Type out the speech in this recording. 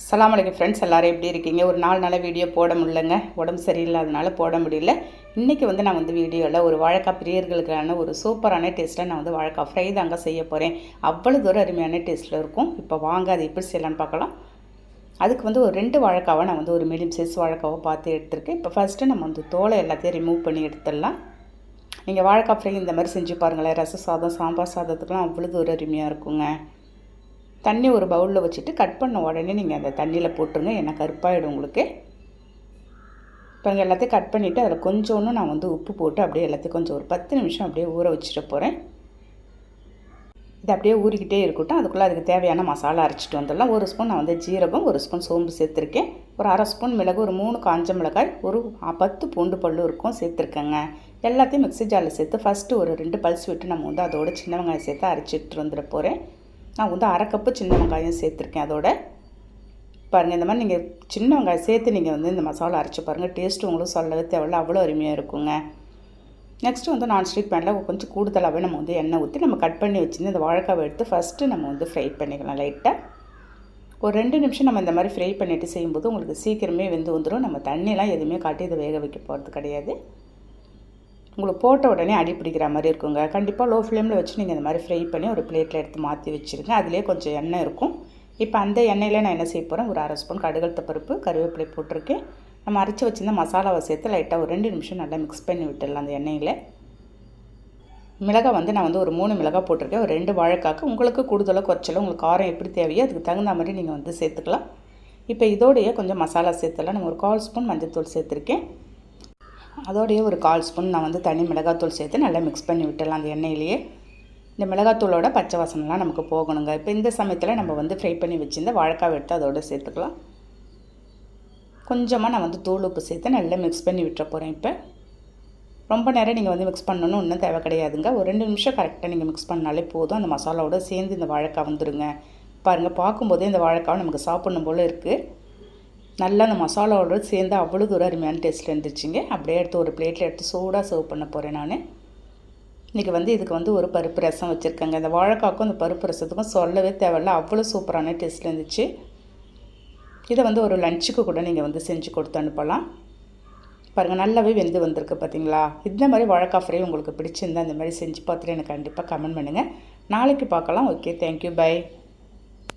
அஸ்ஸலாமு அலைக்கும் ஃப்ரெண்ட்ஸ், எல்லோரும் எப்படி இருக்கீங்க? ஒரு 4 நாளாக வீடியோ போட முடியலங்க, உடம்பு சரியில்லாதனால போட முடியல. இன்றைக்கி வந்து நான் வந்து வீடியோவில் ஒரு வாழைக்காய் பிரியர்களுக்கான ஒரு சூப்பரான டேஸ்ட்டில் நான் வந்து வாழைக்காய் ஃப்ரை தாங்க செய்ய போகிறேன். அவ்வளோ தூரம் அருமையான டேஸ்ட்டில் இருக்கும். இப்போ வாங்க அது எப்படி செய்யலான்னு பார்க்கலாம். அதுக்கு வந்து ஒரு 2 வாழைக்காவை நான் வந்து ஒரு மீடியம் சைஸ் வாழைக்காவை பார்த்து எடுத்துருக்கேன். இப்போ ஃபஸ்ட்டு நம்ம வந்து தோலை எல்லாத்தையும் ரிமூவ் பண்ணி எடுத்துடலாம். நீங்கள் வாழைக்காய் ஃப்ரை இந்த மாதிரி செஞ்சு பாருங்களேன். ரச சாதம், சாம்பார் சாதத்துக்குலாம் அவ்வளோ தூரம் அருமையாக இருக்குங்க. தண்ணி ஒரு பவுலில் வச்சுட்டு கட் பண்ண உடனே நீங்கள் அந்த தண்ணியில் போட்டுருங்க, ஏன்னா கருப்பாயிடும் உங்களுக்கு. இப்போ எல்லாத்தையும் கட் பண்ணிவிட்டு அதில் கொஞ்சோன்னு நான் வந்து உப்பு போட்டு அப்படியே எல்லாத்தையும் கொஞ்சம் ஒரு 10 நிமிஷம் அப்படியே ஊற வச்சுட்டு போகிறேன். இது அப்படியே ஊறிக்கிட்டே இருக்கட்டும். அதுக்குள்ளே அதுக்கு தேவையான மசாலா அரைச்சிட்டு வந்துடலாம். 1 ஸ்பூன் நான் வந்து ஜீரகம், 1 ஸ்பூன் சோம்பு சேர்த்துருக்கேன். ஒரு 1/2 ஸ்பூன் மிளகு, ஒரு 3 காஞ்ச மிளகாய், ஒரு 10 பூண்டு பல்லு இருக்கும் சேர்த்துருக்கேங்க. எல்லாத்தையும் மிக்ஸி ஜாரில் சேர்த்து ஃபஸ்ட்டு ஒரு 2 பல்ஸ் விட்டு நம்ம வந்து அதோட சின்ன வெங்காயம் சேர்த்து அரைச்சிட்டு வந்துட போகிறேன். நான் வந்து 1/2 கப்பு சின்ன வெங்காயம் சேர்த்துருக்கேன். அதோட பாருங்கள், இந்த மாதிரி நீங்கள் சின்ன வெங்காயம் சேர்த்து நீங்கள் வந்து இந்த மசாலா அரைச்சி பாருங்கள். டேஸ்ட்டு உங்களுக்கு சொல்லவே தேவையில்ல, அவ்வளோ அருமையாக இருக்குங்க. நெக்ஸ்ட்டு வந்து நான்ஸ்டிக் பேனில் கொஞ்சம் கூடுதலாகவே நம்ம வந்து எண்ணெய் ஊற்றி நம்ம கட் பண்ணி வச்சுருந்து இந்த வாழைக்காவை எடுத்து ஃபஸ்ட்டு நம்ம வந்து ஃப்ரை பண்ணிக்கலாம். லைட்டாக ஒரு 2 நிமிஷம் நம்ம இந்த மாதிரி ஃப்ரை பண்ணிவிட்டு செய்யும்போது உங்களுக்கு சீக்கிரமே வெந்து வந்துடும். நம்ம தண்ணியெலாம் எதுவுமே காட்டி இதை வேக வைக்க போகிறது கிடையாது. உங்களுக்கு போட்ட உடனே அடி பிடிக்கிற மாதிரி இருக்குங்க. கண்டிப்பாக லோ ஃப்ளேமில் வச்சு நீங்கள் இந்த மாதிரி ஃப்ரை பண்ணி ஒரு பிளேட்டில் எடுத்து மாற்றி வச்சுருங்க. அதிலே கொஞ்சம் எண்ணெய் இருக்கும். இப்போ அந்த எண்ணெயில் நான் என்ன செய்ய போகிறேன், ஒரு 1/2 ஸ்பூன் கடுகு பருப்பு, கருவேப்பிலை போட்டிருக்கேன். நம்ம அரைச்சி வச்சுருந்த மசாலாவை சேர்த்து லைட்டாக ஒரு 2 நிமிஷம் நல்லா மிக்ஸ் பண்ணி விட்டுடலாம் அந்த எண்ணெயில். மிளகாய் வந்து நான் வந்து ஒரு 3 மிளகாய் போட்டிருக்கேன். ஒரு 2 வாழைக்காய்க்கு உங்களுக்கு கூடுதலாக குறைச்சலாம், உங்களுக்கு காரம் எப்படி தேவையோ அதுக்கு தகுந்த மாதிரி நீங்கள் வந்து சேர்த்துக்கலாம். இப்போ இதோடையே கொஞ்சம் மசாலா சேர்த்துலாம். நம்ம ஒரு 1/4 ஸ்பூன் மஞ்சள்தூள் சேர்த்துருக்கேன். அதோடையே ஒரு 1/4 ஸ்பூன் நான் வந்து தனி மிளகாத்தூள் சேர்த்து நல்லா மிக்ஸ் பண்ணி விட்டுடலாம் அந்த எண்ணெயிலேயே. இந்த மிளகாத்தூளோட பச்சை வாசனைலாம் நமக்கு போகணுங்க. இப்போ இந்த சமயத்தில் நம்ம வந்து ஃப்ரை பண்ணி வச்சுருந்த வாழைக்காய் எடுத்து அதோடு சேர்த்துக்கலாம். கொஞ்சமாக நான் வந்து தூள் உப்பு சேர்த்து நல்லா மிக்ஸ் பண்ணி விட்டுற போகிறேன். இப்போ ரொம்ப நேரம் நீங்கள் வந்து மிக்ஸ் பண்ணணும்னு இன்னும் தேவை கிடையாதுங்க. ஒரு 2 நிமிஷம் கரெக்டாக நீங்கள் மிக்ஸ் பண்ணாலே போதும். அந்த மசாலாவோடு சேர்ந்து இந்த வாழைக்காய் வந்துடுங்க. பாருங்கள், பார்க்கும்போதே இந்த வாழைக்காய் நமக்கு சாப்பிடணும் போல் இருக்குது. நல்லா அந்த மசாலாவோடு சேர்ந்து அவ்வளோ தூரம் அருமையான டேஸ்ட்டில் இருந்துச்சுங்க. அப்படியே எடுத்து ஒரு பிளேட்டில் எடுத்து சூடாக சர்வ் பண்ண போகிறேன் நான். இன்றைக்கி வந்து இதுக்கு வந்து ஒரு பருப்பு ரசம் வச்சுருக்கேங்க. இந்த வாழைக்காய்க்கும் அந்த பருப்பு ரசத்துக்கும் சொல்லவே தேவையில்ல, அவ்வளோ சூப்பரான டேஸ்ட்டில் இருந்துச்சு. இதை வந்து ஒரு லஞ்சுக்கு கூட நீங்கள் வந்து செஞ்சு கொடுத்து அனுப்பலாம். பாருங்கள், நல்லாவே வெந்து வந்திருக்கு பார்த்தீங்களா. இந்த மாதிரி வாழைக்காய் ஃப்ரை உங்களுக்கு பிடிச்சிருந்தா இந்த மாதிரி செஞ்சு பார்த்துட்டு எனக்கு கண்டிப்பாக கமெண்ட் பண்ணுங்கள். நாளைக்கு பார்க்கலாம். Okay, thank you, by.